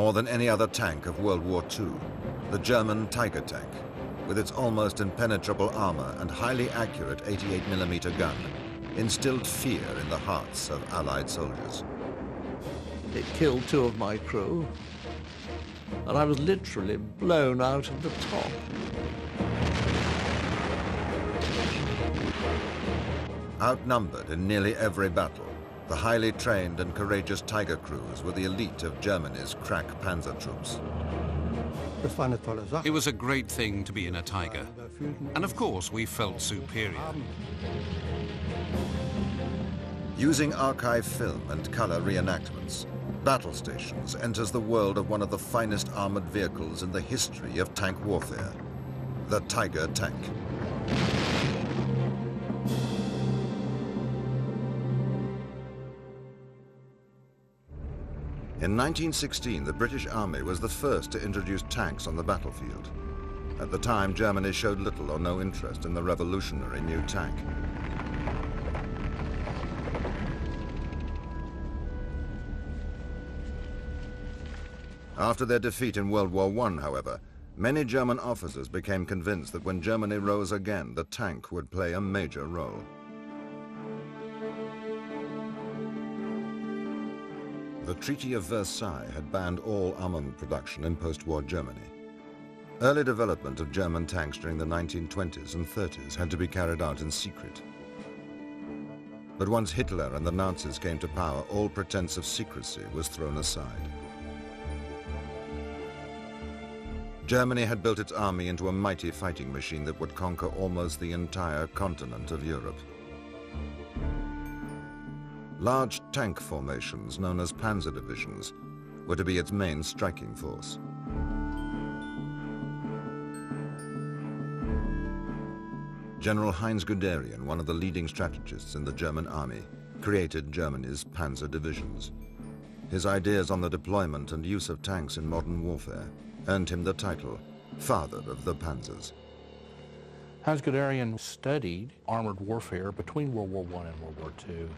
More than any other tank of World War II, the German Tiger tank, with its almost impenetrable armor and highly accurate 88mm gun, instilled fear in the hearts of Allied soldiers. It killed 2 of my crew, and I was literally blown out of the top. Outnumbered in nearly every battle, the highly trained and courageous Tiger crews were the elite of Germany's crack panzer troops. It was a great thing to be in a Tiger, and of course we felt superior. Using archive film and color reenactments, Battle Stations enters the world of one of the finest armored vehicles in the history of tank warfare, the Tiger tank. In 1916, the British Army was the first to introduce tanks on the battlefield. At the time, Germany showed little or no interest in the revolutionary new tank. After their defeat in World War I, however, many German officers became convinced that when Germany rose again, the tank would play a major role. The Treaty of Versailles had banned all armament production in post-war Germany. Early development of German tanks during the 1920s and 30s had to be carried out in secret. But once Hitler and the Nazis came to power, all pretense of secrecy was thrown aside. Germany had built its army into a mighty fighting machine that would conquer almost the entire continent of Europe. Large tank formations, known as panzer divisions, were to be its main striking force. General Heinz Guderian, one of the leading strategists in the German army, created Germany's panzer divisions. His ideas on the deployment and use of tanks in modern warfare earned him the title Father of the Panzers. Heinz Guderian studied armored warfare between World War I and World War II,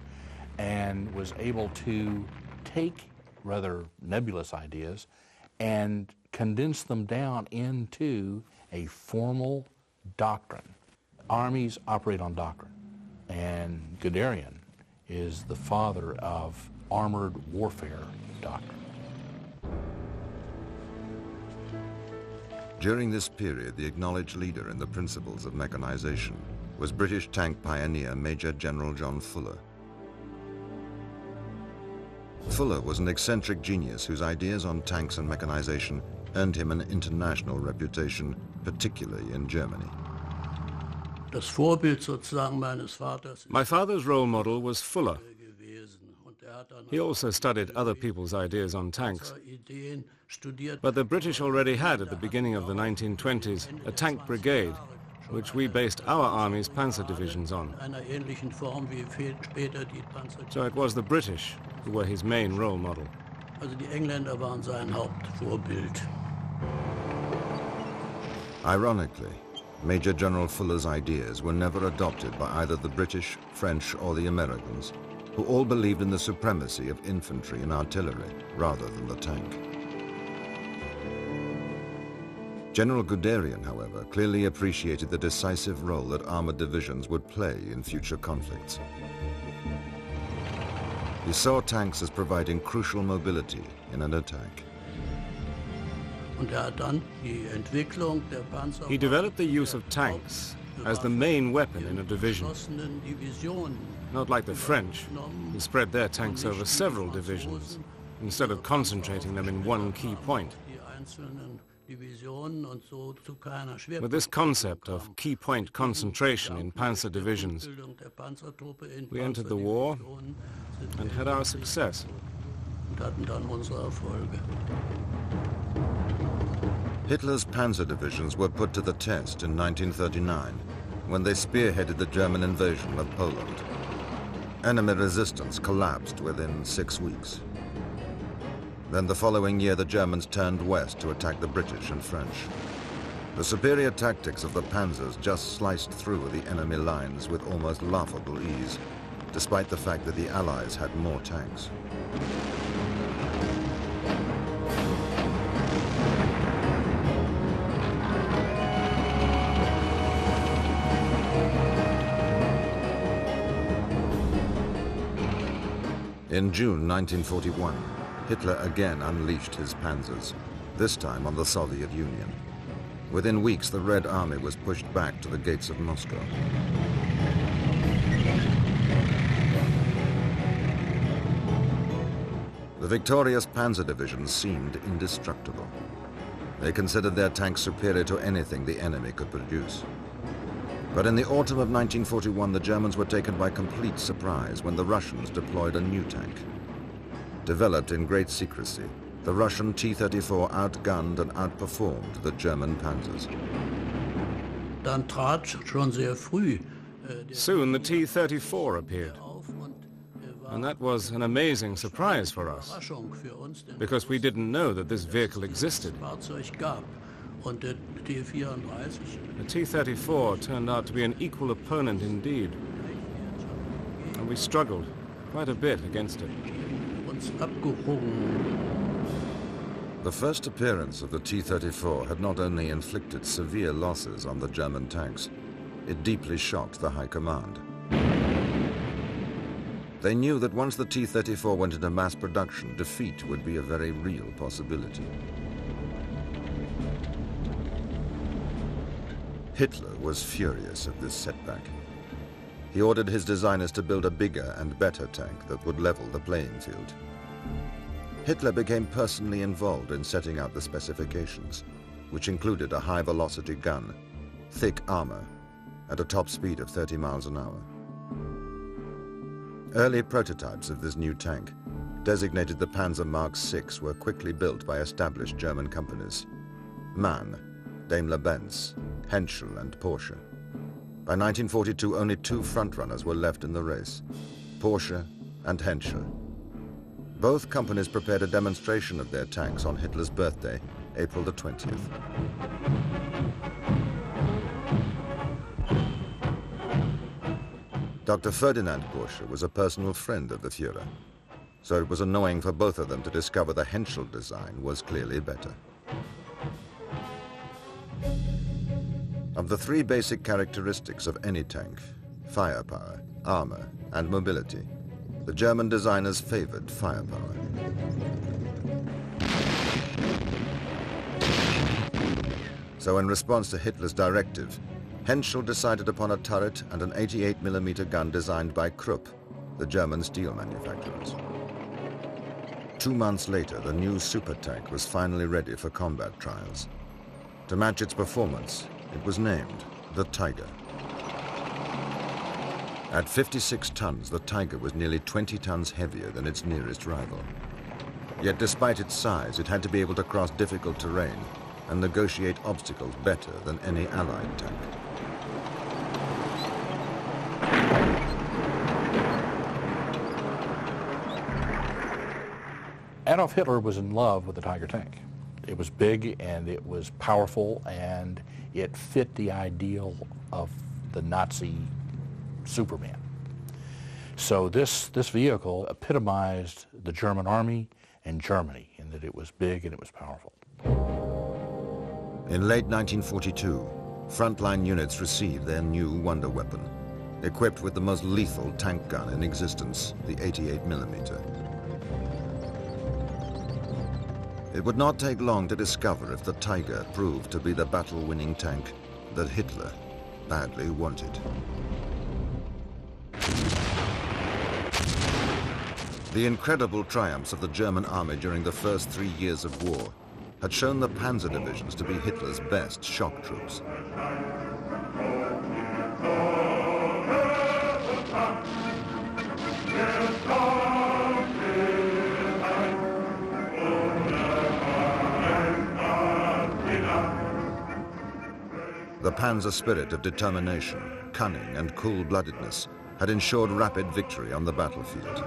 and was able to take rather nebulous ideas and condense them down into a formal doctrine. Armies operate on doctrine, and Guderian is the father of armored warfare doctrine. During this period, the acknowledged leader in the principles of mechanization was British tank pioneer Major General John Fuller. Fuller was an eccentric genius whose ideas on tanks and mechanization earned him an international reputation, particularly in Germany. My father's role model was Fuller. He also studied other people's ideas on tanks. But the British already had, at the beginning of the 1920s, a tank brigade, which we based our army's panzer divisions on. So it was the British who were his main role model. Ironically, Major General Fuller's ideas were never adopted by either the British, French, or the Americans, who all believed in the supremacy of infantry and artillery rather than the tank. General Guderian, however, clearly appreciated the decisive role that armored divisions would play in future conflicts. He saw tanks as providing crucial mobility in an attack. He developed the use of tanks as the main weapon in a division, not like the French, who spread their tanks over several divisions, instead of concentrating them in one key point. With this concept of key point concentration in panzer divisions, we entered the war and had our success. Hitler's panzer divisions were put to the test in 1939 when they spearheaded the German invasion of Poland. Enemy resistance collapsed within 6 weeks. Then the following year, the Germans turned west to attack the British and French. The superior tactics of the panzers just sliced through the enemy lines with almost laughable ease, despite the fact that the Allies had more tanks. In June 1941, Hitler again unleashed his panzers, this time on the Soviet Union. Within weeks, the Red Army was pushed back to the gates of Moscow. The victorious panzer divisions seemed indestructible. They considered their tanks superior to anything the enemy could produce. But in the autumn of 1941, the Germans were taken by complete surprise when the Russians deployed a new tank. Developed in great secrecy, the Russian T-34 outgunned and outperformed the German panzers. Dann trat schon sehr früh Soon the T-34 appeared, and that was an amazing surprise for us, Überraschung für uns, denn because we didn't know that this vehicle existed. Fahrzeug gab. Und der T-34 The T-34 turned out to be an equal opponent indeed, and we struggled quite a bit against it. uns abgerungen. The first appearance of the T-34 had not only inflicted severe losses on the German tanks, it deeply shocked the High Command. They knew that once the T-34 went into mass production, defeat would be a very real possibility. Hitler was furious at this setback. He ordered his designers to build a bigger and better tank that would level the playing field. Hitler became personally involved in setting out the specifications, which included a high-velocity gun, thick armor, and a top speed of 30 miles an hour. Early prototypes of this new tank, designated the Panzer Mark VI, were quickly built by established German companies: MAN, Daimler-Benz, Henschel and Porsche. By 1942, only two frontrunners were left in the race: Porsche and Henschel. Both companies prepared a demonstration of their tanks on Hitler's birthday, April the 20th. Dr. Ferdinand Porsche was a personal friend of the Führer, so it was annoying for both of them to discover the Henschel design was clearly better. Of the three basic characteristics of any tank, firepower, armor, and mobility, the German designers favored firepower. So in response to Hitler's directive, Henschel decided upon a turret and an 88mm gun designed by Krupp, the German steel manufacturers. 2 months later, the new super tank was finally ready for combat trials. To match its performance, it was named the Tiger. At 56 tons, the Tiger was nearly 20 tons heavier than its nearest rival. Yet despite its size, it had to be able to cross difficult terrain and negotiate obstacles better than any Allied tank. Adolf Hitler was in love with the Tiger tank. It was big and it was powerful and it fit the ideal of the Nazi Superman. So this vehicle epitomized the German army and Germany in that it was big and it was powerful. In late 1942, frontline units received their new wonder weapon, equipped with the most lethal tank gun in existence, the 88mm. It would not take long to discover if the Tiger proved to be the battle-winning tank that Hitler badly wanted. The incredible triumphs of the German army during the first 3 years of war had shown the panzer divisions to be Hitler's best shock troops. The panzer spirit of determination, cunning and cool-bloodedness had ensured rapid victory on the battlefield.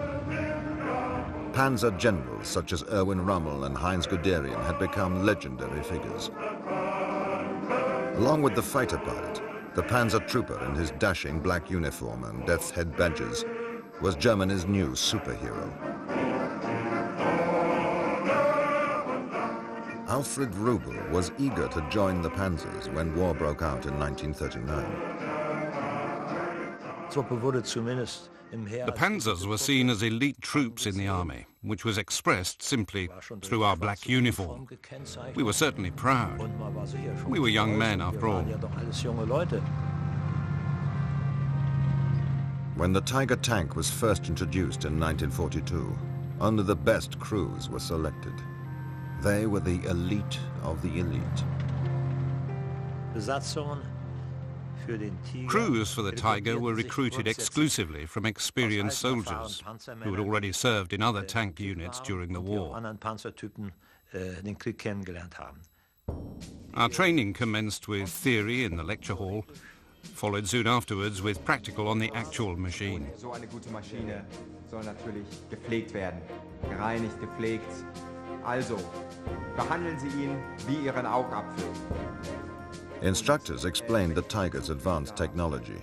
Panzer generals such as Erwin Rommel and Heinz Guderian had become legendary figures. Along with the fighter pilot, the panzer trooper in his dashing black uniform and death's head badges was Germany's new superhero. Alfred Rubel was eager to join the panzers when war broke out in 1939. The panzers were seen as elite troops in the army, which was expressed simply through our black uniform. We were certainly proud. We were young men, after all. When the Tiger tank was first introduced in 1942, only the best crews were selected. They were the elite of the elite. Crews for the Tiger were recruited exclusively from experienced soldiers who had already served in other tank units during the war. Our training commenced with theory in the lecture hall, followed soon afterwards with practical on the actual machine. So eine gute Maschine soll natürlich gepflegt werden, gereinigt, gepflegt. Also, behandeln Sie ihn wie Ihren Augapfel. Instructors explained the Tiger's advanced technology,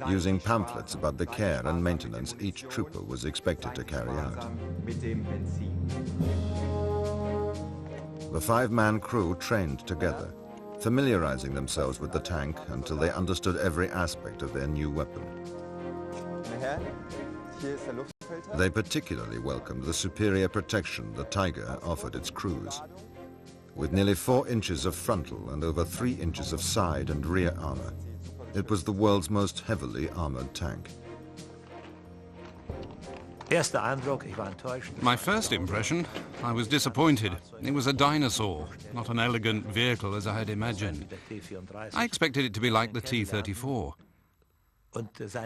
using pamphlets about the care and maintenance each trooper was expected to carry out. The five-man crew trained together, familiarizing themselves with the tank until they understood every aspect of their new weapon. They particularly welcomed the superior protection the Tiger offered its crews. With nearly 4 inches of frontal and over 3 inches of side and rear armor, it was the world's most heavily armored tank. My first impression, I was disappointed. It was a dinosaur, not an elegant vehicle as I had imagined. I expected it to be like the T-34.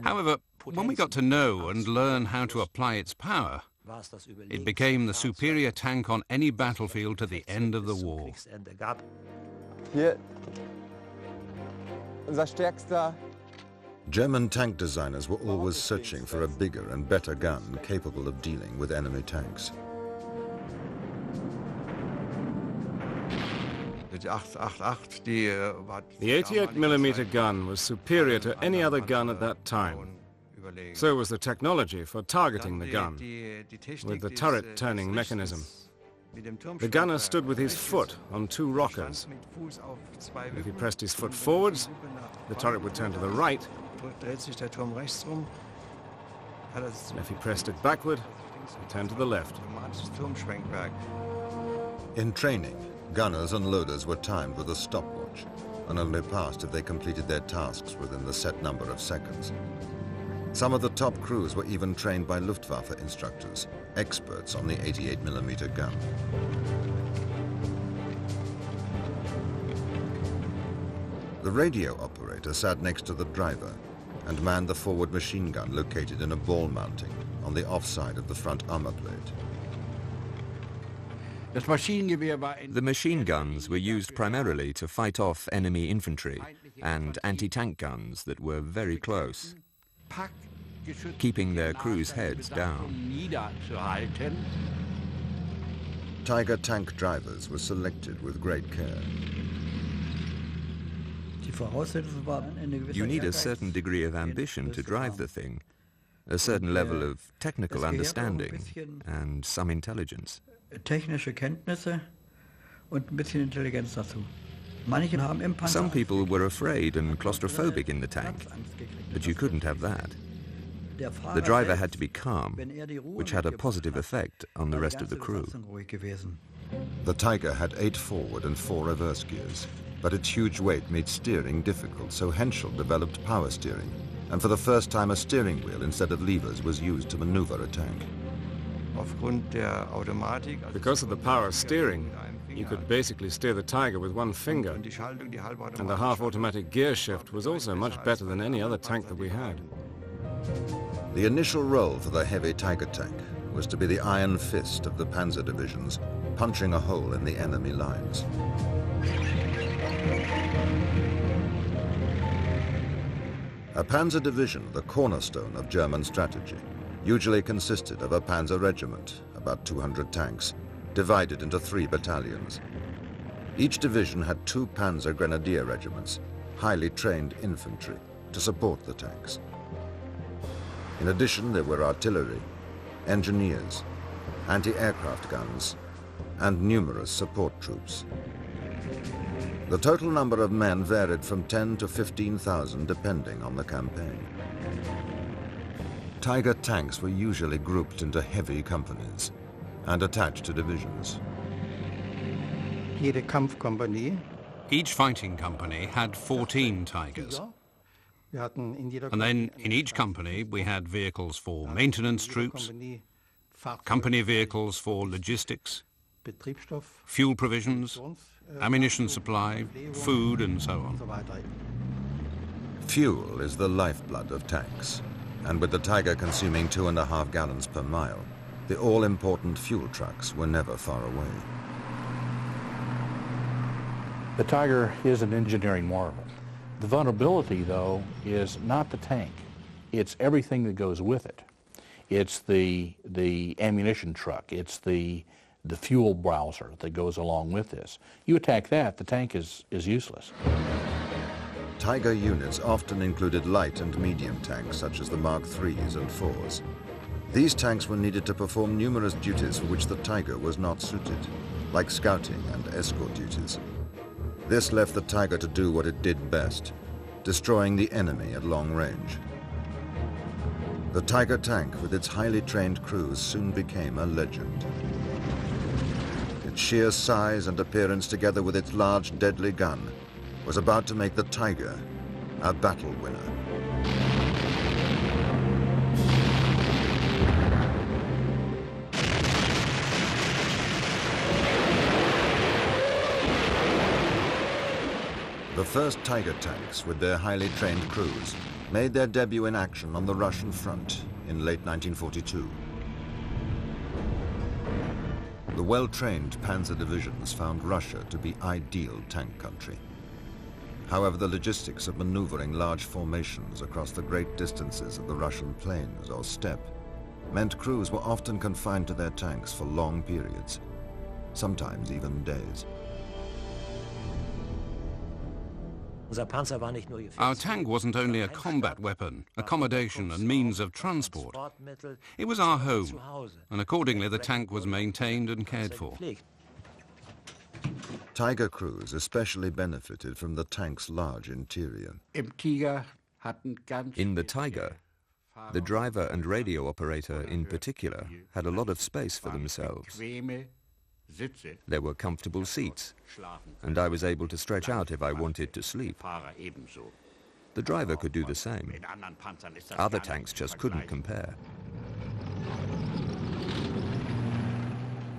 However, when we got to know and learn how to apply its power, it became the superior tank on any battlefield to the end of the war. Hier, unser stärkster. German tank designers were always searching for a bigger and better gun capable of dealing with enemy tanks. The 88mm gun was superior to any other gun at that time. So was the technology for targeting the gun, with the turret-turning mechanism. The gunner stood with his foot on 2 rockers. If he pressed his foot forwards, the turret would turn to the right. And if he pressed it backward, it would turn to the left. In training, gunners and loaders were timed with a stopwatch and only passed if they completed their tasks within the set number of seconds. Some of the top crews were even trained by Luftwaffe instructors, experts on the 88mm gun. The radio operator sat next to the driver and manned the forward machine gun located in a ball mounting on the offside of the front armor plate. The machine guns were used primarily to fight off enemy infantry and anti-tank guns that were very close, keeping their crews' heads down. Tiger tank drivers were selected with great care. You need a certain degree of ambition to drive the thing, a certain level of technical understanding and some intelligence. Some people were afraid and claustrophobic in the tank, but you couldn't have that. The driver had to be calm, which had a positive effect on the rest of the crew. The Tiger had 8 forward and 4 reverse gears, but its huge weight made steering difficult, so Henschel developed power steering, and for the first time a steering wheel instead of levers was used to maneuver a tank. Because of the power steering, you could basically steer the Tiger with one finger, and the half-automatic gear shift was also much better than any other tank that we had. The initial role for the heavy Tiger tank was to be the iron fist of the panzer divisions, punching a hole in the enemy lines. A panzer division, the cornerstone of German strategy, usually consisted of a panzer regiment, about 200 tanks, divided into 3 battalions. Each division had 2 panzer grenadier regiments, highly trained infantry, to support the tanks. In addition, there were artillery, engineers, anti-aircraft guns, and numerous support troops. The total number of men varied from 10 to 15,000 depending on the campaign. Tiger tanks were usually grouped into heavy companies and attached to divisions. Jede Kampfkompanie. Each fighting company had 14 Tigers. And then in each company we had vehicles for maintenance troops, company vehicles for logistics, fuel provisions, ammunition supply, food and so on. Fuel is the lifeblood of tanks, and with the Tiger consuming 2.5 gallons per mile, the all-important fuel trucks were never far away. The Tiger is an engineering marvel. The vulnerability, though, is not the tank. It's everything that goes with it. It's the ammunition truck. It's the fuel browser that goes along with this. You attack that, the tank is useless. Tiger units often included light and medium tanks, such as the Mark IIIs and IVs. These tanks were needed to perform numerous duties for which the Tiger was not suited, like scouting and escort duties. This left the Tiger to do what it did best, destroying the enemy at long range. The Tiger tank, with its highly trained crews, soon became a legend. Its sheer size and appearance, together with its large, deadly gun, was about to make the Tiger a battle winner. The first Tiger tanks, with their highly trained crews, made their debut in action on the Russian front in late 1942. The well-trained panzer divisions found Russia to be ideal tank country. However, the logistics of maneuvering large formations across the great distances of the Russian plains or steppe meant crews were often confined to their tanks for long periods, sometimes even days. Our tank wasn't only a combat weapon, accommodation and means of transport. It was our home, and accordingly the tank was maintained and cared for. Tiger crews especially benefited from the tank's large interior. In the Tiger, the driver and radio operator in particular had a lot of space for themselves. There were comfortable seats, and I was able to stretch out if I wanted to sleep. The driver could do the same. Other tanks just couldn't compare.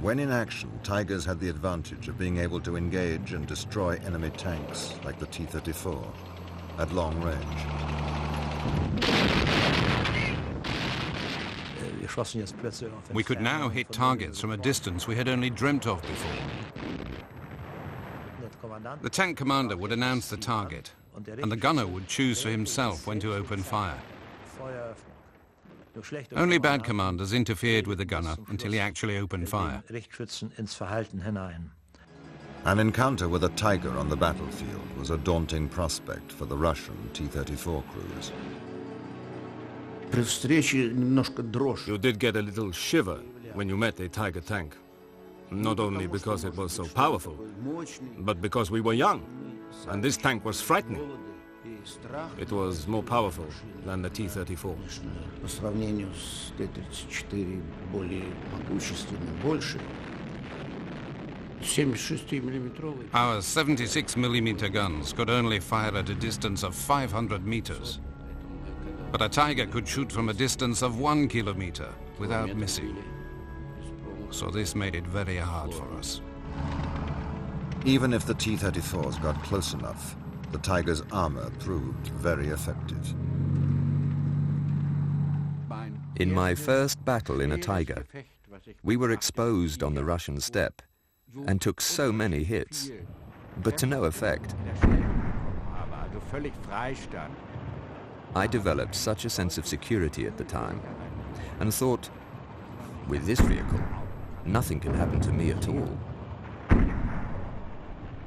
When in action, Tigers had the advantage of being able to engage and destroy enemy tanks like the T-34 at long range. We could now hit targets from a distance we had only dreamt of before. The tank commander would announce the target, and the gunner would choose for himself when to open fire. Only bad commanders interfered with the gunner until he actually opened fire. An encounter with a Tiger on the battlefield was a daunting prospect for the Russian T-34 crews. You did get a little shiver when you met a Tiger tank. Not only because it was so powerful, but because we were young, and this tank was frightening. It was more powerful than the T-34. Our 76mm guns could only fire at a distance of 500 meters. But a Tiger could shoot from a distance of 1 kilometer without missing. So this made it very hard for us. Even if the T-34s got close enough, the Tiger's armor proved very effective. In my first battle in a Tiger, we were exposed on the Russian steppe and took so many hits, but to no effect. I developed such a sense of security at the time and thought, with this vehicle, nothing can happen to me at all.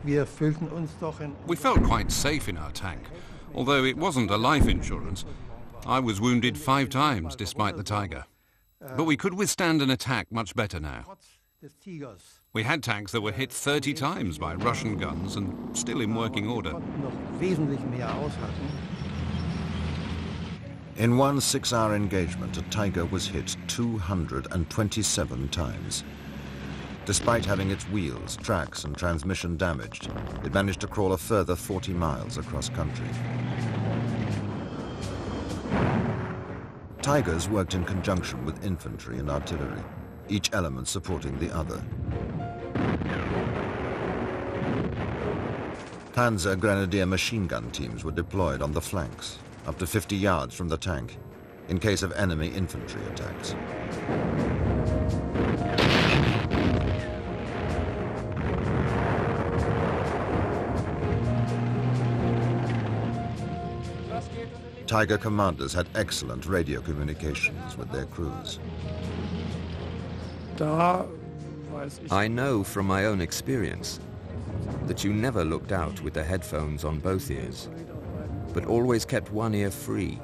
We felt quite safe in our tank, although it wasn't a life insurance. I was wounded 5 times despite the Tiger. But we could withstand an attack much better now. We had tanks that were hit 30 times by Russian guns and still in working order. In one 6-hour engagement, a Tiger was hit 227 times. Despite having its wheels, tracks and transmission damaged, it managed to crawl a further 40 miles across country. Tigers worked in conjunction with infantry and artillery, each element supporting the other. Panzer Grenadier machine gun teams were deployed on the flanks, up to 50 yards from the tank, in case of enemy infantry attacks. Tiger commanders had excellent radio communications with their crews. I know from my own experience that you never looked out with the headphones on both ears, but always kept one ear free.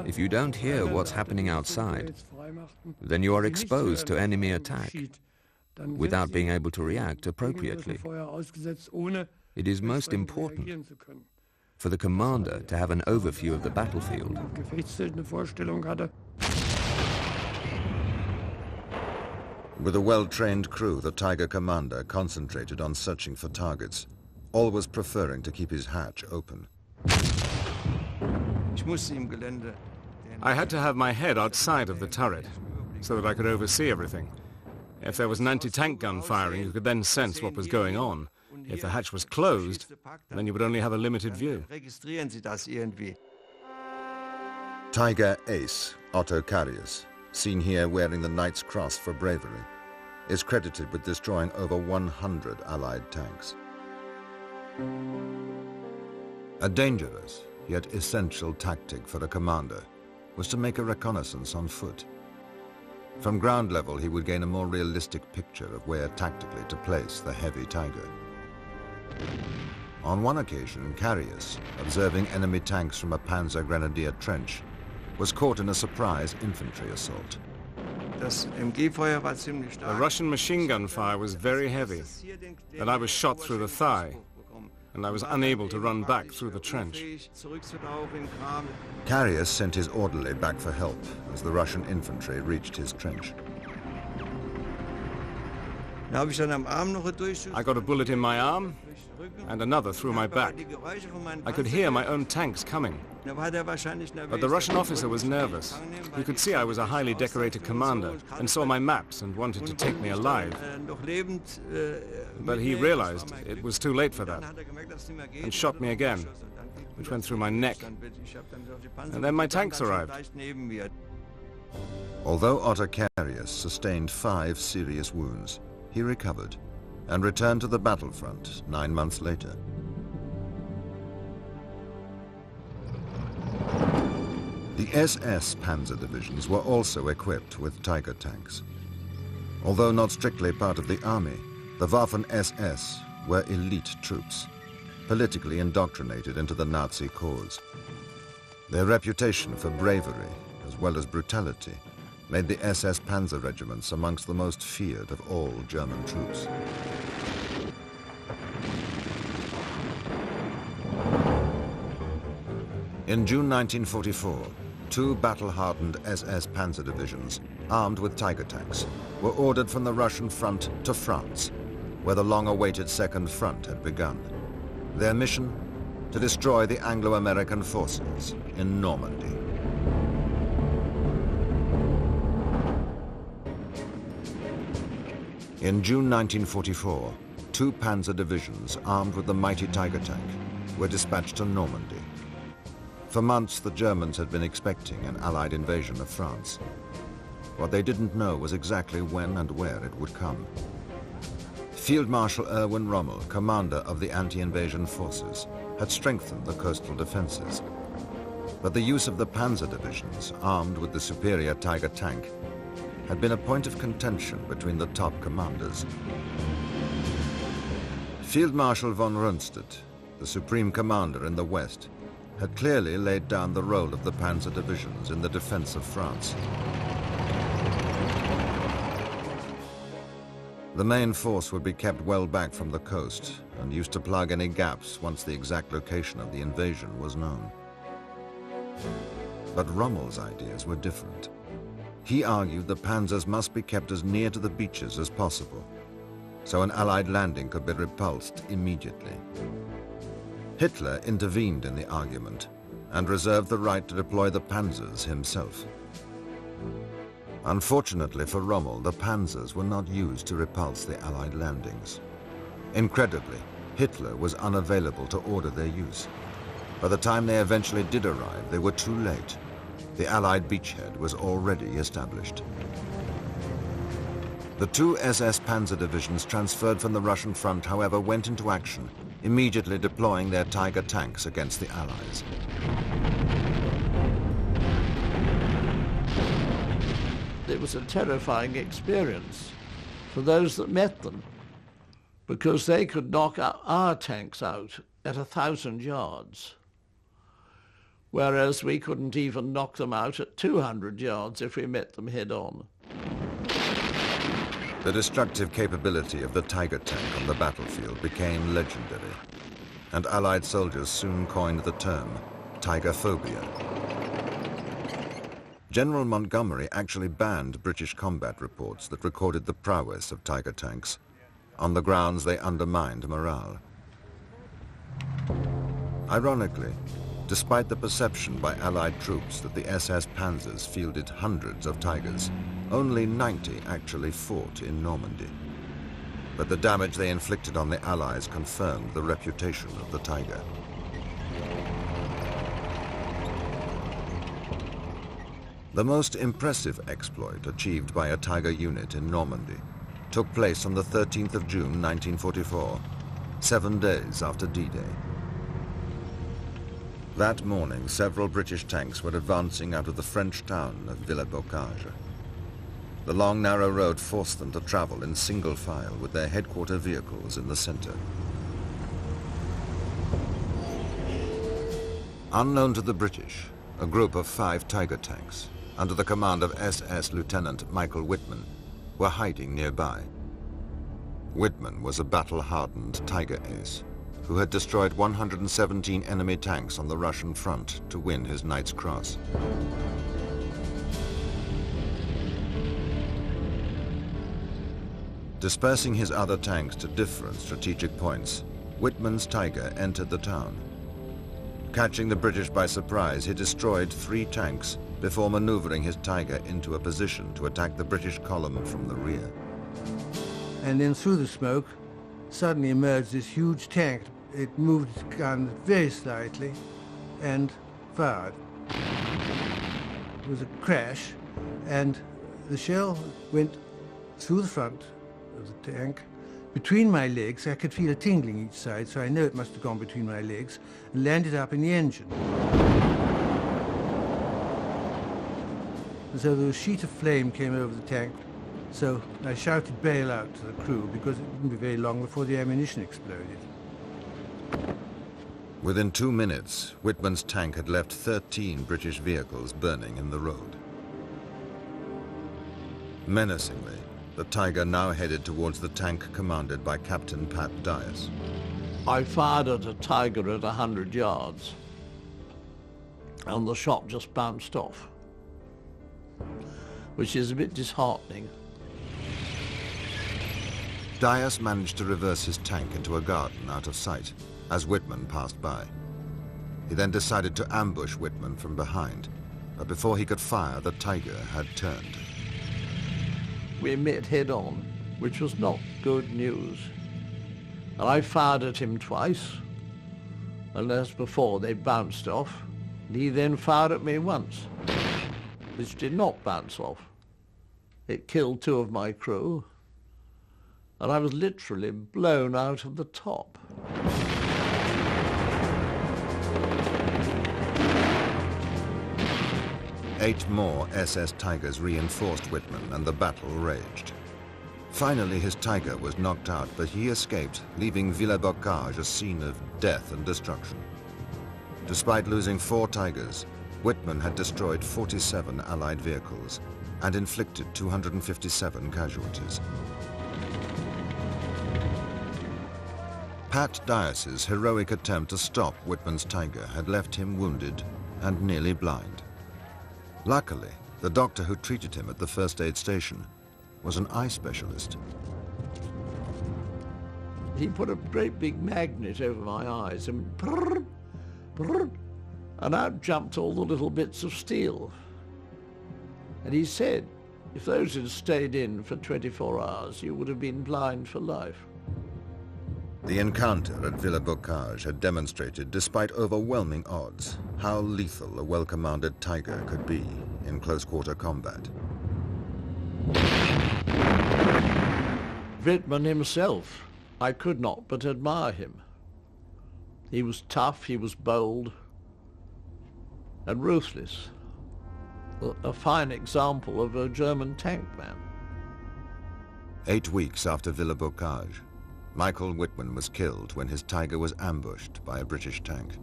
If you don't hear what's happening outside, then you are exposed to enemy attack without being able to react appropriately. It is most important for the commander to have an overview of the battlefield. With a well-trained crew, the Tiger commander concentrated on searching for targets, always preferring to keep his hatch open. I had to have my head outside of the turret so that I could oversee everything. If there was an anti-tank gun firing, you could then sense what was going on. If the hatch was closed, then you would only have a limited view. Tiger Ace, Otto Carius, seen here wearing the Knight's Cross for bravery, is credited with destroying over 100 Allied tanks. A dangerous, yet essential tactic for a commander was to make a reconnaissance on foot. From ground level, he would gain a more realistic picture of where tactically to place the heavy Tiger. On one occasion, Carius, observing enemy tanks from a Panzer Grenadier trench, was caught in a surprise infantry assault. The Russian machine gun fire was very heavy, and I was shot through the thigh, and I was unable to run back through the trench. Carius sent his orderly back for help as the Russian infantry reached his trench. I got a bullet in my arm and another through my back. I could hear my own tanks coming. But the Russian officer was nervous. He could see I was a highly decorated commander and saw my maps and wanted to take me alive. But he realized it was too late for that and shot me again, which went through my neck. And then my tanks arrived. Although Otto Carius sustained 5 serious wounds, he recovered and returned to the battlefront 9 months later. The SS Panzer divisions were also equipped with Tiger tanks. Although not strictly part of the army, the Waffen-SS were elite troops, politically indoctrinated into the Nazi cause. Their reputation for bravery, as well as brutality, made the SS Panzer regiments amongst the most feared of all German troops. In June 1944, 2 battle-hardened SS Panzer divisions, armed with Tiger tanks, were ordered from the Russian front to France, where the long-awaited Second Front had begun. Their mission? To destroy the Anglo-American forces in Normandy. In June 1944, 2 Panzer divisions armed with the mighty Tiger tank were dispatched to Normandy. For months, the Germans had been expecting an Allied invasion of France. What they didn't know was exactly when and where it would come. Field Marshal Erwin Rommel, commander of the anti-invasion forces, had strengthened the coastal defenses. But the use of the Panzer divisions, armed with the superior Tiger tank, had been a point of contention between the top commanders. Field Marshal von Rundstedt, the supreme commander in the West, had clearly laid down the role of the Panzer divisions in the defense of France. The main force would be kept well back from the coast and used to plug any gaps once the exact location of the invasion was known. But Rommel's ideas were different. He argued the panzers must be kept as near to the beaches as possible, so an Allied landing could be repulsed immediately. Hitler intervened in the argument and reserved the right to deploy the panzers himself. Unfortunately for Rommel, the panzers were not used to repulse the Allied landings. Incredibly, Hitler was unavailable to order their use. By the time they eventually did arrive, they were too late. The Allied beachhead was already established. The two SS Panzer divisions transferred from the Russian front, however, went into action, immediately deploying their Tiger tanks against the Allies. It was a terrifying experience for those that met them, because they could knock our tanks out at 1,000 yards, whereas we couldn't even knock them out at 200 yards if we met them head-on. The destructive capability of the Tiger tank on the battlefield became legendary, and Allied soldiers soon coined the term Tigerphobia. General Montgomery actually banned British combat reports that recorded the prowess of Tiger tanks, on the grounds they undermined morale. Ironically, despite the perception by Allied troops that the SS Panzers fielded hundreds of Tigers, only 90 actually fought in Normandy. But the damage they inflicted on the Allies confirmed the reputation of the Tiger. The most impressive exploit achieved by a Tiger unit in Normandy took place on the 13th of June 1944, 7 days after D-Day. That morning, several British tanks were advancing out of the French town of Villers-Bocage. The long, narrow road forced them to travel in single file with their headquarter vehicles in the center. Unknown to the British, a group of 5 Tiger tanks, under the command of SS Lieutenant Michael Whitman, were hiding nearby. Whitman was a battle-hardened Tiger ace who had destroyed 117 enemy tanks on the Russian front to win his Knight's Cross. Dispersing his other tanks to different strategic points, Whitman's Tiger entered the town. Catching the British by surprise, he destroyed 3 tanks before maneuvering his Tiger into a position to attack the British column from the rear. And then through the smoke, suddenly emerged this huge tank. It moved its gun very slightly and fired. It was a crash, and the shell went through the front of the tank, between my legs. I could feel a tingling each side, so I know it must have gone between my legs, and landed up in the engine. So a sheet of flame came over the tank, so I shouted bail out to the crew, because it wouldn't be very long before the ammunition exploded. Within 2 minutes, Whitman's tank had left 13 British vehicles burning in the road. Menacingly, the Tiger now headed towards the tank commanded by Captain Pat Dias. I fired at a Tiger at 100 yards, and the shot just bounced off, which is a bit disheartening. Dias managed to reverse his tank into a garden out of sight as Whitman passed by. He then decided to ambush Whitman from behind, but before he could fire, the Tiger had turned. We met head-on, which was not good news. And I fired at him twice, and as before, they bounced off. And he then fired at me once, which did not bounce off. It killed 2 of my crew, and I was literally blown out of the top. Eight more SS Tigers reinforced Whitman, and the battle raged. Finally, his Tiger was knocked out, but he escaped, leaving Villers-Bocage a scene of death and destruction. Despite losing 4 Tigers, Whitman had destroyed 47 Allied vehicles and inflicted 257 casualties. Pat Dias's heroic attempt to stop Whitman's Tiger had left him wounded and nearly blind. Luckily, the doctor who treated him at the first aid station was an eye specialist. He put a great big magnet over my eyes and brrr, brrr, and out jumped all the little bits of steel. And he said, if those had stayed in for 24 hours, you would have been blind for life. The encounter at WWII had demonstrated, despite overwhelming odds, how lethal a well-commanded Tiger could be in close-quarter combat. Wittmann himself, I could not but admire him. He was tough, he was bold, and ruthless. A fine example of a German tank man. 8 weeks after WWII, Michael Wittmann was killed when his Tiger was ambushed by a British tank.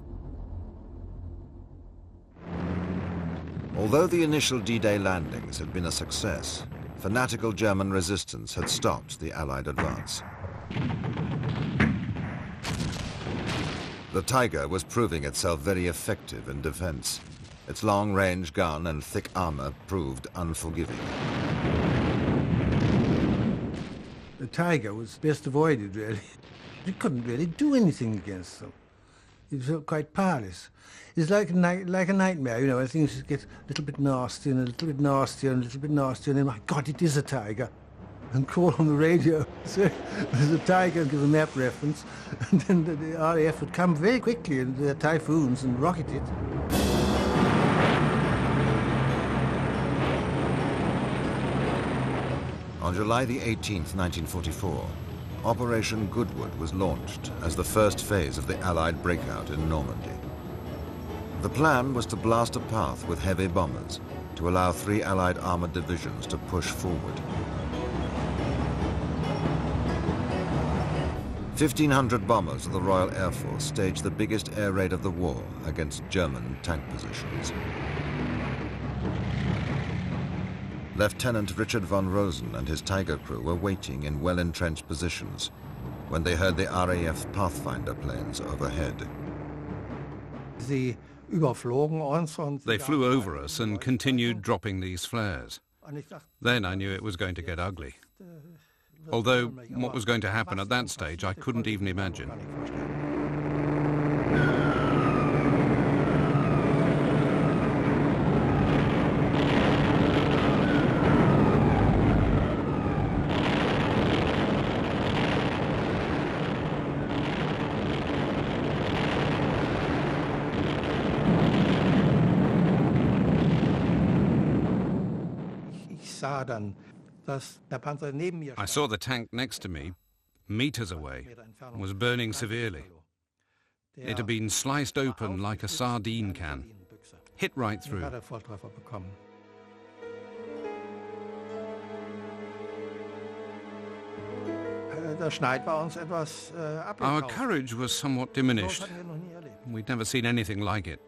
Although the initial D-Day landings had been a success, fanatical German resistance had stopped the Allied advance. The Tiger was proving itself very effective in defense. Its long-range gun and thick armor proved unforgiving. The Tiger was best avoided, really. You couldn't really do anything against them. It was quite powerless. It's like a nightmare, you know, where things get a little bit nasty and a little bit nastier and a little bit nastier, and then, my God, it is a Tiger. And call on the radio, say, there's a Tiger, give a map reference, and then the RAF would come very quickly in their Typhoons and rocket it. On July the 18th, 1944, Operation Goodwood was launched as the first phase of the Allied breakout in Normandy. The plan was to blast a path with heavy bombers to allow 3 Allied armored divisions to push forward. 1,500 bombers of the Royal Air Force staged the biggest air raid of the war against German tank positions. Lieutenant Richard von Rosen and his Tiger crew were waiting in well-entrenched positions when they heard the RAF Pathfinder planes overhead. They flew over us and continued dropping these flares. Then I knew it was going to get ugly. Although what was going to happen at that stage, I couldn't even imagine. I saw the tank next to me, meters away, and was burning severely. It had been sliced open like a sardine can, hit right through. Our courage was somewhat diminished. We'd never seen anything like it.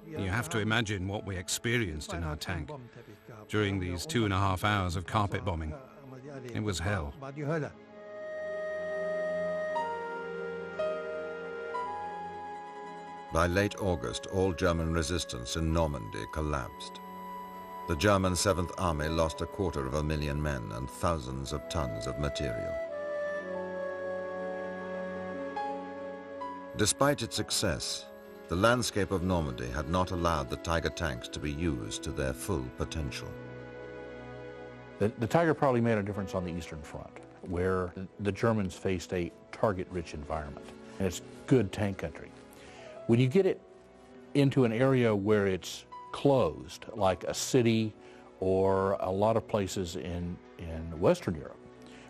You have to imagine what we experienced in our tank during these 2.5 hours of carpet bombing. It was hell. By late August, all German resistance in Normandy collapsed. The German 7th Army lost 250,000 men and thousands of tons of material. Despite its success, the landscape of Normandy had not allowed the Tiger tanks to be used to their full potential. The Tiger probably made a difference on the Eastern Front, where the Germans faced a target-rich environment, and it's good tank country. When you get it into an area where it's closed, like a city or a lot of places in Western Europe,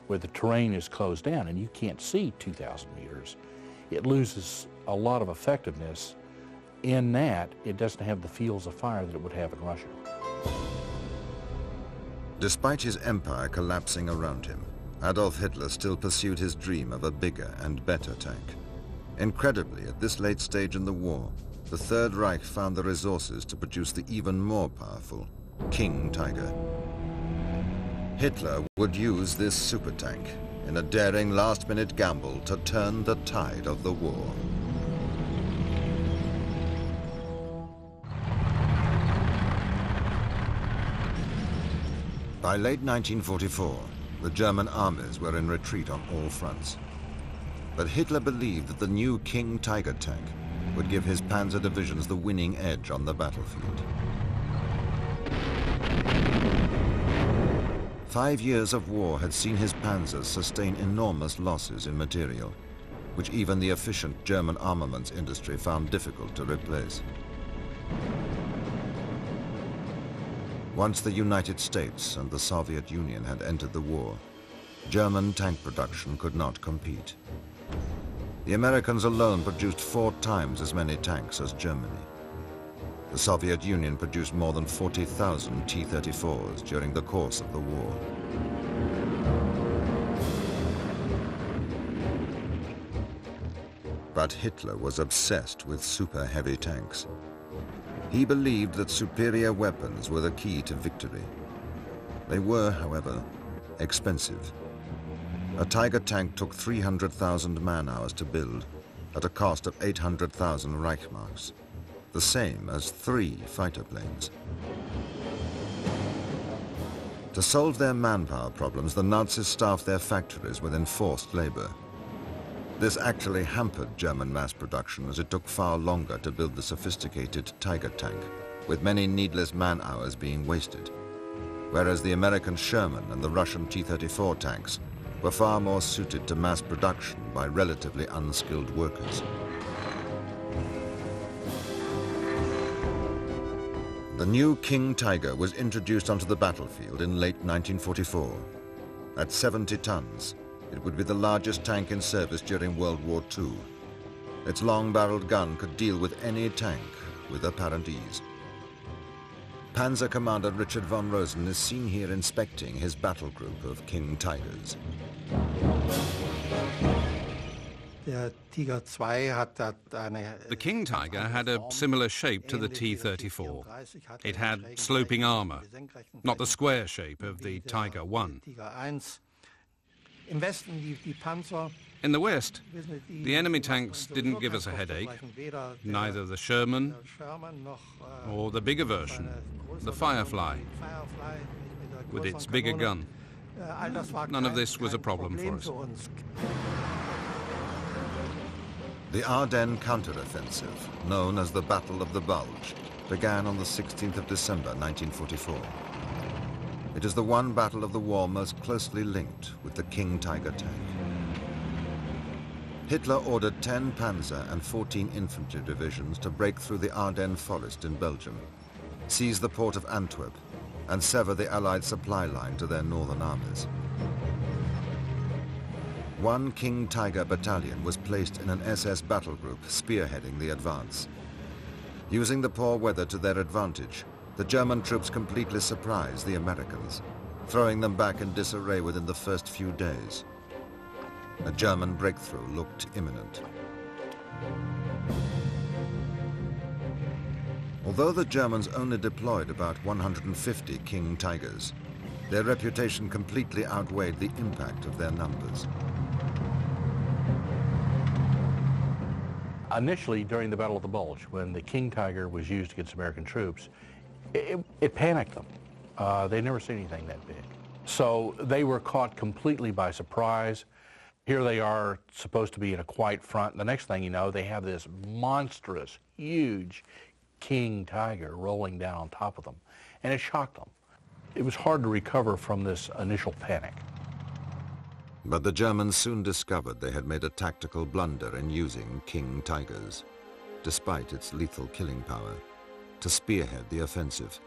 where the terrain is closed down and you can't see 2,000 meters, it loses a lot of effectiveness in that it doesn't have the fields of fire that it would have in Russia. Despite his empire collapsing around him, Adolf Hitler still pursued his dream of a bigger and better tank. Incredibly, at this late stage in the war, the Third Reich found the resources to produce the even more powerful King Tiger. Hitler would use this super tank in a daring last-minute gamble to turn the tide of the war. By late 1944, the German armies were in retreat on all fronts. But Hitler believed that the new King Tiger tank would give his panzer divisions the winning edge on the battlefield. 5 years of war had seen his panzers sustain enormous losses in material, which even the efficient German armaments industry found difficult to replace. Once the United States and the Soviet Union had entered the war, German tank production could not compete. The Americans alone produced 4 times as many tanks as Germany. The Soviet Union produced more than 40,000 T-34s during the course of the war. But Hitler was obsessed with super heavy tanks. He believed that superior weapons were the key to victory. They were, however, expensive. A Tiger tank took 300,000 man-hours to build at a cost of 800,000 Reichsmarks, the same as 3 fighter planes. To solve their manpower problems, the Nazis staffed their factories with enforced labor. This actually hampered German mass production, as it took far longer to build the sophisticated Tiger tank, with many needless man-hours being wasted, whereas the American Sherman and the Russian T-34 tanks were far more suited to mass production by relatively unskilled workers. The new King Tiger was introduced onto the battlefield in late 1944. At 70 tons, it would be the largest tank in service during World War II. Its long-barreled gun could deal with any tank with apparent ease. Panzer Commander Richard von Rosen is seen here inspecting his battle group of King Tigers. The King Tiger had a similar shape to the T-34. It had sloping armor, not the square shape of the Tiger I. In the West, the enemy tanks didn't give us a headache, neither the Sherman or the bigger version, the Firefly, with its bigger gun. None of this was a problem for us. The Ardennes counteroffensive, known as the Battle of the Bulge, began on the 16th of December 1944. It is the one battle of the war most closely linked with the King Tiger tank. Hitler ordered 10 panzer and 14 infantry divisions to break through the Ardennes forest in Belgium, seize the port of Antwerp, and sever the Allied supply line to their northern armies. One King Tiger battalion was placed in an SS battle group spearheading the advance. Using the poor weather to their advantage, the German troops completely surprised the Americans, throwing them back in disarray within the first few days. A German breakthrough looked imminent. Although the Germans only deployed about 150 King Tigers, their reputation completely outweighed the impact of their numbers. Initially, during the Battle of the Bulge, when the King Tiger was used against American troops, it panicked them. They'd never seen anything that big. So they were caught completely by surprise. Here they are, supposed to be in a quiet front. The next thing you know, they have this monstrous, huge King Tiger rolling down on top of them. And it shocked them. It was hard to recover from this initial panic. But the Germans soon discovered they had made a tactical blunder in using King Tigers, despite its lethal killing power, to spearhead the offensive.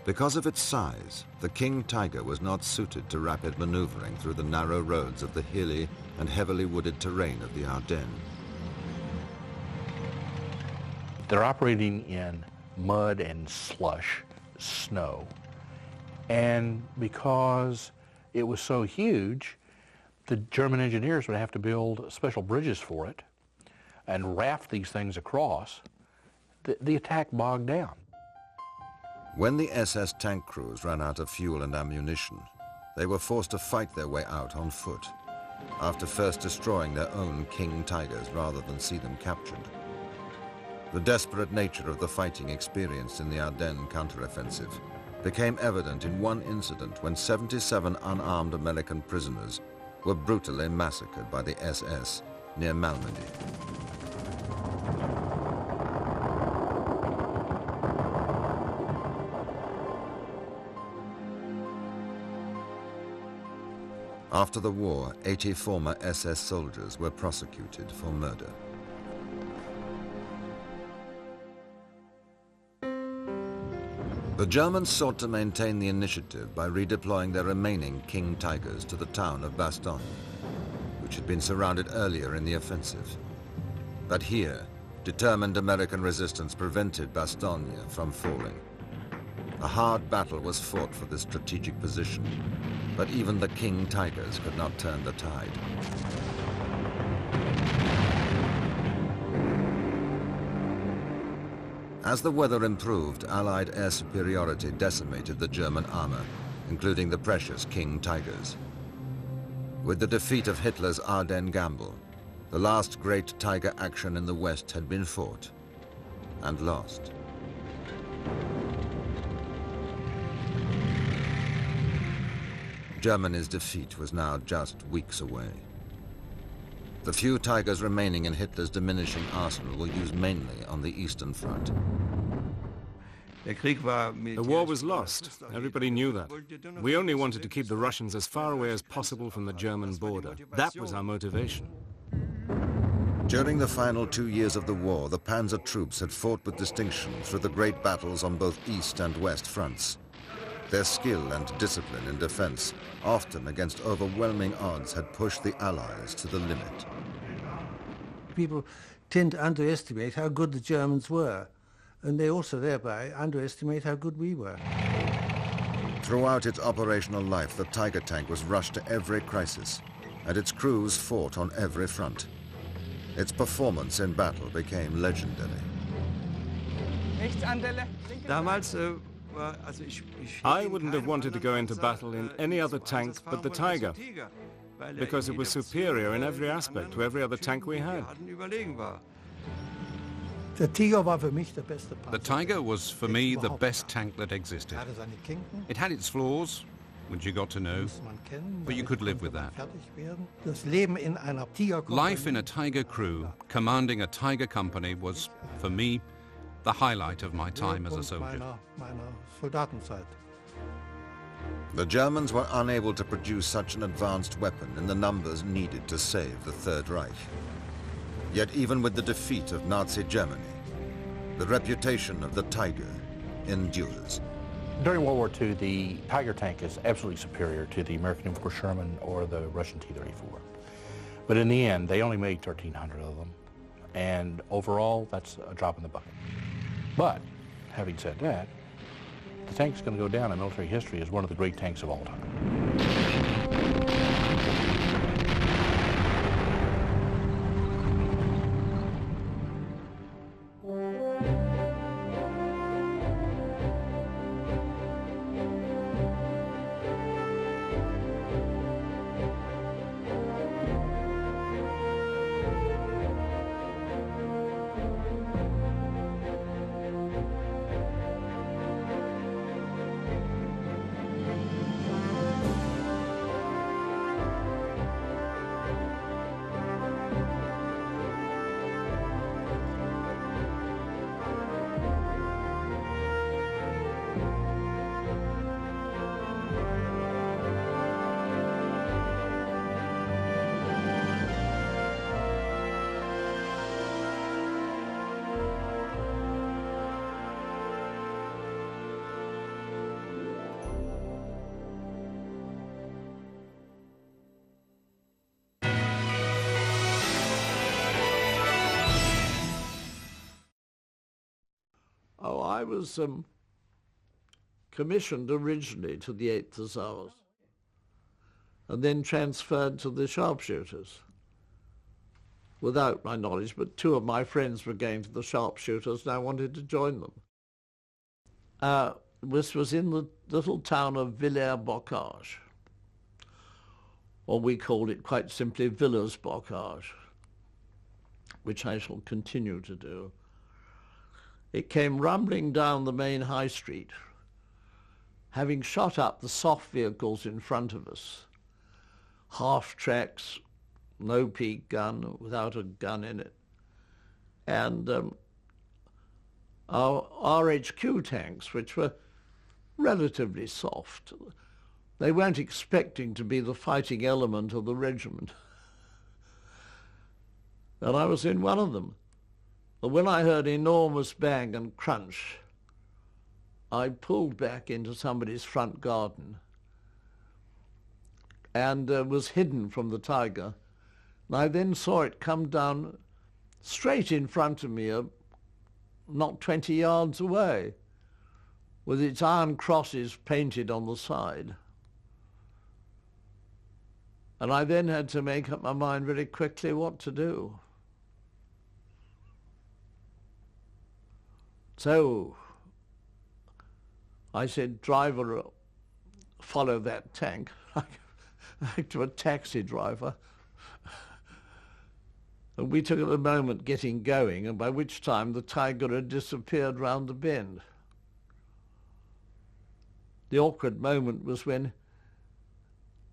Because of its size, the King Tiger was not suited to rapid maneuvering through the narrow roads of the hilly and heavily wooded terrain of the Ardennes. They're operating in mud and slush, snow. And because it was so huge, the German engineers would have to build special bridges for it and raft these things across. The attack bogged down. When the SS tank crews ran out of fuel and ammunition, they were forced to fight their way out on foot, after first destroying their own King Tigers rather than see them captured. The desperate nature of the fighting experienced in the Ardennes counteroffensive became evident in one incident when 77 unarmed American prisoners were brutally massacred by the SS near Malmedy. After the war, 80 former SS soldiers were prosecuted for murder. The Germans sought to maintain the initiative by redeploying their remaining King Tigers to the town of Bastogne, which had been surrounded earlier in the offensive. But here, determined American resistance prevented Bastogne from falling. A hard battle was fought for this strategic position, but even the King Tigers could not turn the tide. As the weather improved, Allied air superiority decimated the German armor, including the precious King Tigers. With the defeat of Hitler's Ardennes Gamble, the last great Tiger action in the West had been fought and lost. Germany's defeat was now just weeks away. The few Tigers remaining in Hitler's diminishing arsenal were used mainly on the Eastern Front. The war was lost. Everybody knew that. We only wanted to keep the Russians as far away as possible from the German border. That was our motivation. During the final 2 years of the war, the Panzer troops had fought with distinction through the great battles on both East and West fronts. Their skill and discipline in defense, often against overwhelming odds, had pushed the Allies to the limit. People tend to underestimate how good the Germans were, and they also thereby underestimate how good we were. Throughout its operational life, the Tiger tank was rushed to every crisis, and its crews fought on every front. Its performance in battle became legendary. I wouldn't have wanted to go into battle in any other tank but the Tiger, because it was superior in every aspect to every other tank we had. The Tiger was, for me, the best tank that existed. It had its flaws, which you got to know, but you could live with that. Life in a Tiger crew, commanding a Tiger company, was, for me, the highlight of my time as a soldier. The Germans were unable to produce such an advanced weapon in the numbers needed to save the Third Reich. Yet even with the defeat of Nazi Germany, the reputation of the Tiger endures. During World War II, the Tiger tank is absolutely superior to the American M4 Sherman or the Russian T-34. But in the end, they only made 1,300 of them. And overall, that's a drop in the bucket. But, having said that, the tank's going to go down in military history as one of the great tanks of all time. Oh, I was commissioned originally to the 8th Hussars and then transferred to the sharpshooters without my knowledge, but two of my friends were going to the sharpshooters and I wanted to join them. This was in the little town of Villers-Bocage, or we called it quite simply Villers-Bocage, which I shall continue to do. It came rumbling down the main high street having shot up the soft vehicles in front of us, half-tracks, no peak gun, without a gun in it, and our RHQ tanks, which were relatively soft. They weren't expecting to be the fighting element of the regiment. And I was in one of them. But when I heard enormous bang and crunch, I pulled back into somebody's front garden and was hidden from the Tiger. And I then saw it come down straight in front of me, not 20 yards away, with its iron crosses painted on the side. And I then had to make up my mind very quickly what to do. So I said, driver, follow that tank, like to a taxi driver. And we took a moment getting going, and by which time the Tiger had disappeared round the bend. The awkward moment was when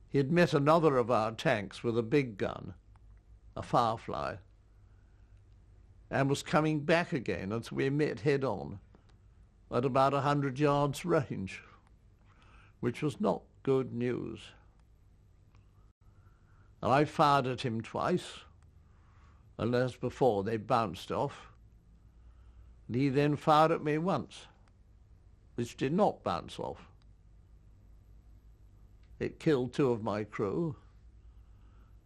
he had met another of our tanks with a big gun, a Firefly, and was coming back again, and so we met head-on at about 100 yards range, which was not good news. And I fired at him twice, and as before, they bounced off. And he then fired at me once, which did not bounce off. It killed 2 of my crew,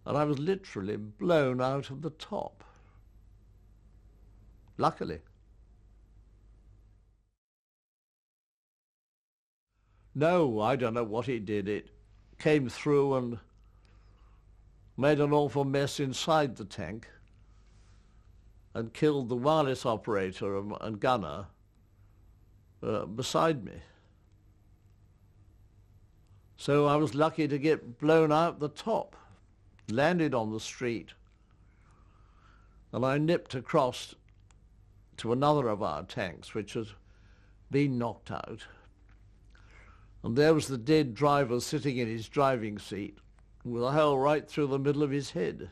and I was literally blown out of the top. Luckily. No, I don't know what he did. It came through and made an awful mess inside the tank and killed the wireless operator and gunner beside me. So I was lucky to get blown out the top, landed on the street, and I nipped across to another of our tanks, which had been knocked out. And there was the dead driver sitting in his driving seat with a hole right through the middle of his head,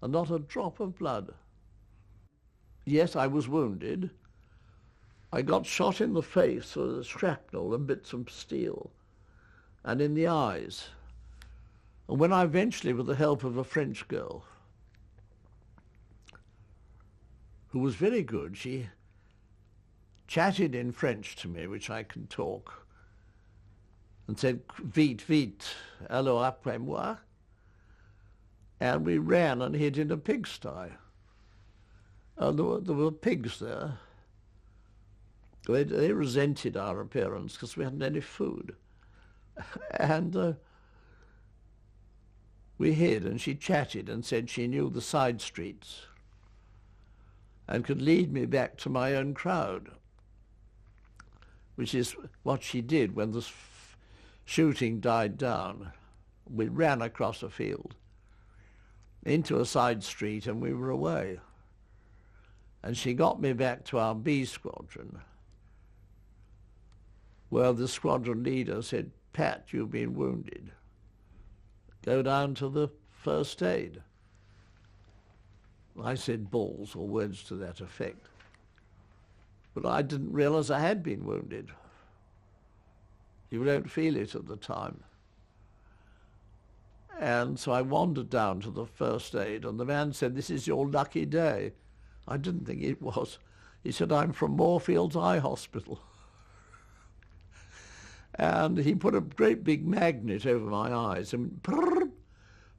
and not a drop of blood. Yes, I was wounded. I got shot in the face with a shrapnel and bits of steel, and in the eyes. And when I eventually, with the help of a French girl, who was very good, she chatted in French to me, which I can talk, and said, "Vite, vite, alors après moi." And we ran and hid in a pigsty. And there were pigs there. They resented our appearance because we hadn't any food. And we hid, and she chatted and said she knew the side streets and could lead me back to my own crowd, which is what she did when the shooting died down. We ran across a field into a side street and we were away. And she got me back to our B squadron, where the squadron leader said, "Pat, you've been wounded. Go down to the first aid." I said balls or words to that effect. But I didn't realize I had been wounded. You don't feel it at the time. And so I wandered down to the first aid, and the man said, "This is your lucky day." I didn't think it was. He said, "I'm from Moorfields Eye Hospital." And he put a great big magnet over my eyes, and brrr,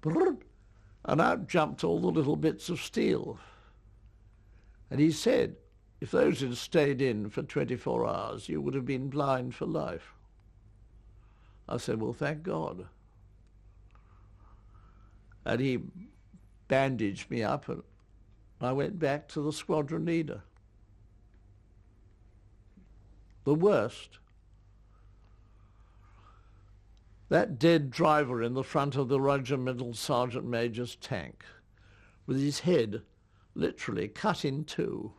brrr, and out jumped all the little bits of steel. And he said, if those had stayed in for 24 hours, you would have been blind for life. I said, well, thank God. And he bandaged me up, and I went back to the squadron leader. The worst, that dead driver in the front of the regimental sergeant major's tank, with his head literally cut in two,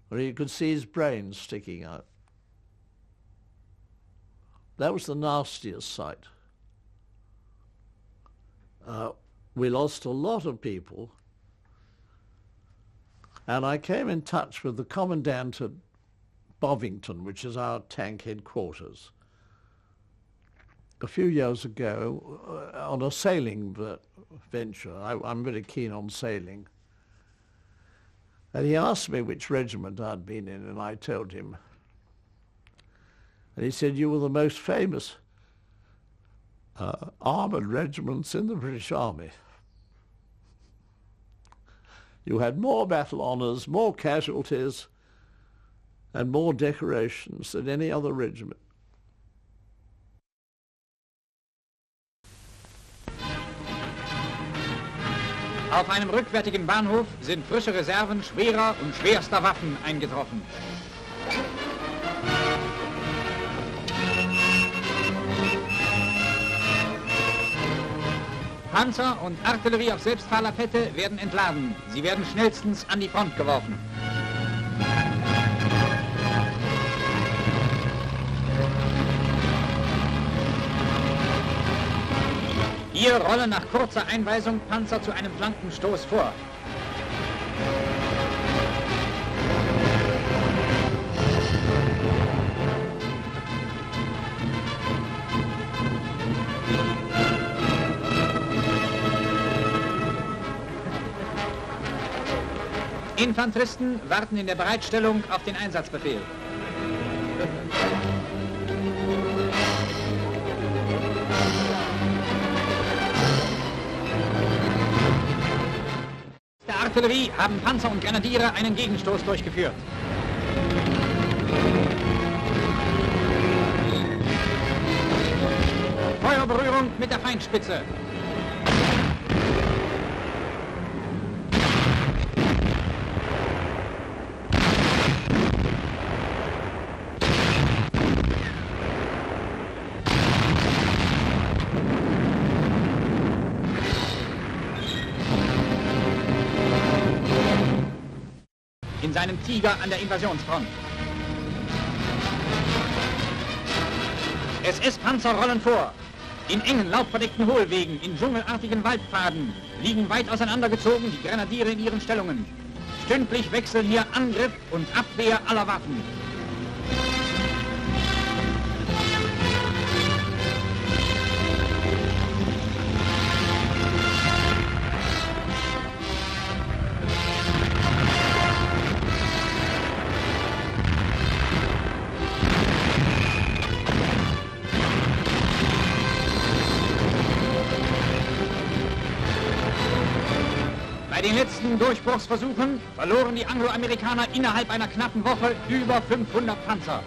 where you could see his brains sticking out. That was the nastiest sight. We lost a lot of people, and I came in touch with the commandant at Bovington, which is our tank headquarters, a few years ago on a sailing venture. I'm very keen on sailing. And he asked me which regiment I'd been in, and I told him. And he said, "You were the most famous armoured regiments in the British Army. You had more battle honours, more casualties, and more decorations than any other regiment." Auf einem rückwärtigen Bahnhof sind frische Reserven schwerer und schwerster Waffen eingetroffen. Panzer und Artillerie auf Selbstfahrlafette werden entladen. Sie werden schnellstens an die Front geworfen. Hier rollen nach kurzer Einweisung Panzer zu einem Flankenstoß vor. Infanteristen warten in der Bereitstellung auf den Einsatzbefehl. Der Artillerie haben Panzer und Grenadiere einen Gegenstoß durchgeführt. Feuerberührung mit der Feindspitze. In seinem Tiger an der Invasionsfront. SS-Panzer rollen vor. In engen, laubverdeckten Hohlwegen, in dschungelartigen Waldpfaden liegen weit auseinandergezogen die Grenadiere in ihren Stellungen. Stündlich wechseln hier Angriff und Abwehr aller Waffen. Bei den letzten Durchbruchsversuchen verloren die Angloamerikaner innerhalb einer knappen Woche über 500 Panzer.